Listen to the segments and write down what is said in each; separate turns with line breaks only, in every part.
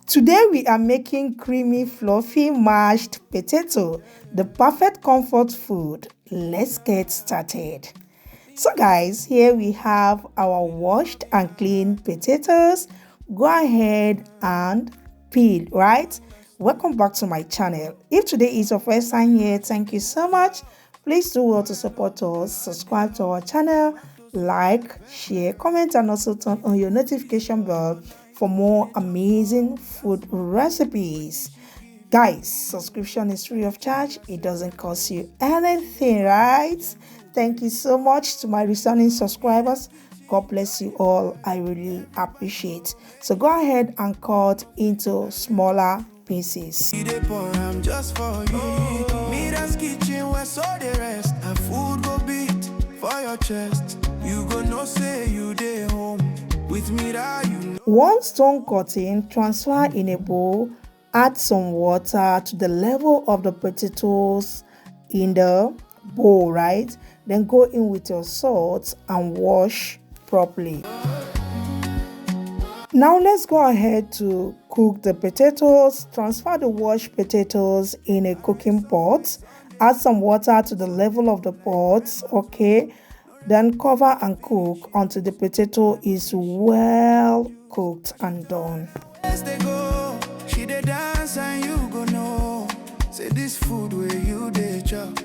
Today we are making creamy, fluffy mashed potato, the perfect comfort food. Let's get started. So guys, here we have our washed and cleaned potatoes. Go ahead and peel, right? Welcome back to my channel. If today is your first time here, thank you so much. Please do well to support us, subscribe to our channel, like, share, comment, and also turn on your notification bell for more amazing food recipes. Guys, subscription is free of charge. It doesn't cost you anything, right? Thank you so much to my returning subscribers. God bless you all. I really appreciate. So go ahead and cut into smaller pieces.
Just for you. MIRA'S kitchen where so the rest. A food go beat for your chest. You go no say you dey home. With MIRA, you know.
One stone cutting, transfer in a bowl, add some water to the level of the potatoes in the bowl, right? Then go in with your salt and wash properly. Now let's go ahead to cook the potatoes. Transfer the washed potatoes in a cooking pot. Add some water to the level of the pot, okay? Then cover and cook until the potato is well cooked and done.
As they go, she dey dance and you go know. Say this food where you dey chop.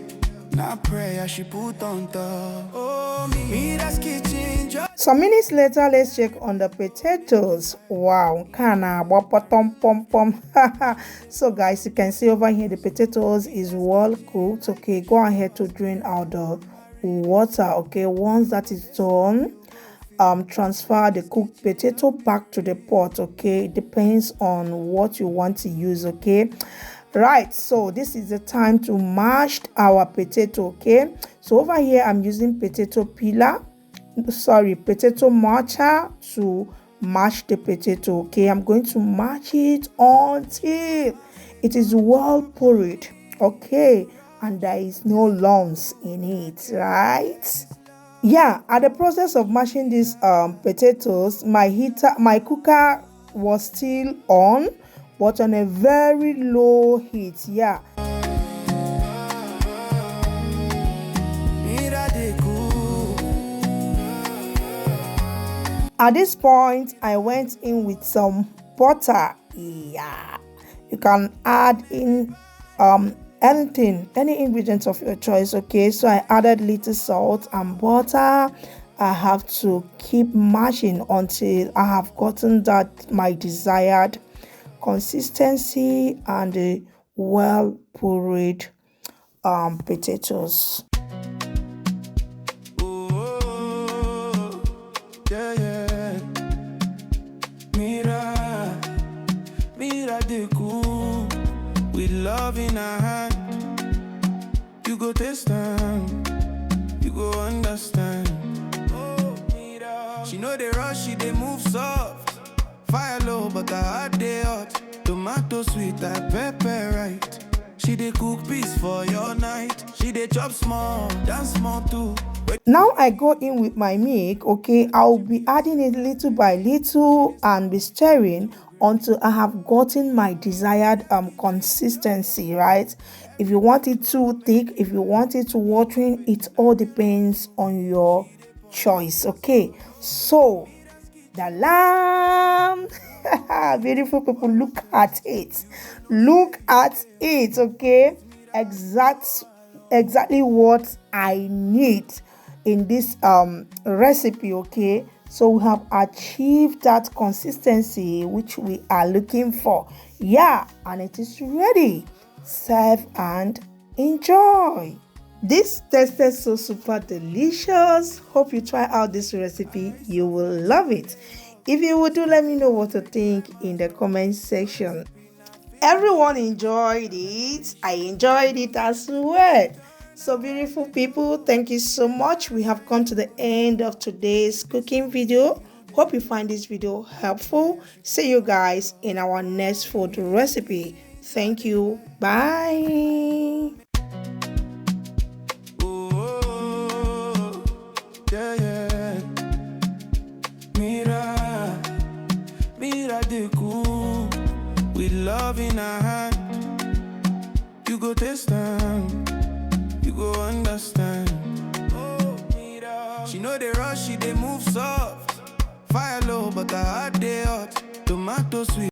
Now prayer she put on top. Oh, MIRA'S kitchen.
Some minutes later, let's check on the potatoes. Wow, kana pom pom pom. So guys, you can see over here the potatoes is well cooked. Okay, go ahead to drain out the water. Okay, once that is done, transfer the cooked potato back to the pot. Okay, it depends on what you want to use. Okay, right, so this is the time to mash our potato. Okay, so over here I'm using potato masher to mash the potato. Okay, I'm going to mash it until it is well poured. Okay, and there is no lumps in it, right? Yeah, at the process of mashing these potatoes, my cooker was still on, but on a very low heat. Yeah. At this point, I went in with some butter. Yeah, you can add in any ingredients of your choice. Okay, so I added little salt and butter. I have to keep mashing until I have gotten that my desired consistency and the well pureed potatoes.
With love in her hand, you go taste them, you go understand. Oh, she know they rush, she they move soft. Fire low, but her heart they hot. Tomato sweet, like pepper right. She they cook peace for your night. She they chop small, dance small too.
Now I go in with my milk. Okay, I'll be adding it little by little and be stirring until I have gotten my desired consistency, right? If you want it too thick, if you want it too watering, it all depends on your choice. Okay, so the lamb. Beautiful people, look at it, okay? Exactly what I need in this recipe. Okay, so we have achieved that consistency which we are looking for. Yeah, and it is ready. Serve and enjoy. This tasted so super delicious. Hope you try out this recipe. You will love it. If you would, do let me know what you think in the comment section. Everyone enjoyed it. I enjoyed it as well. So beautiful people, thank you so much. We have come to the end of today's cooking video. Hope you find this video helpful. See you guys in our next food recipe. Thank you. Bye.
MIRA, with love in her hand. You go taste them, you go understand. She know they rush, she they move soft. Fire low, but her heart they hot. Tomato sweet.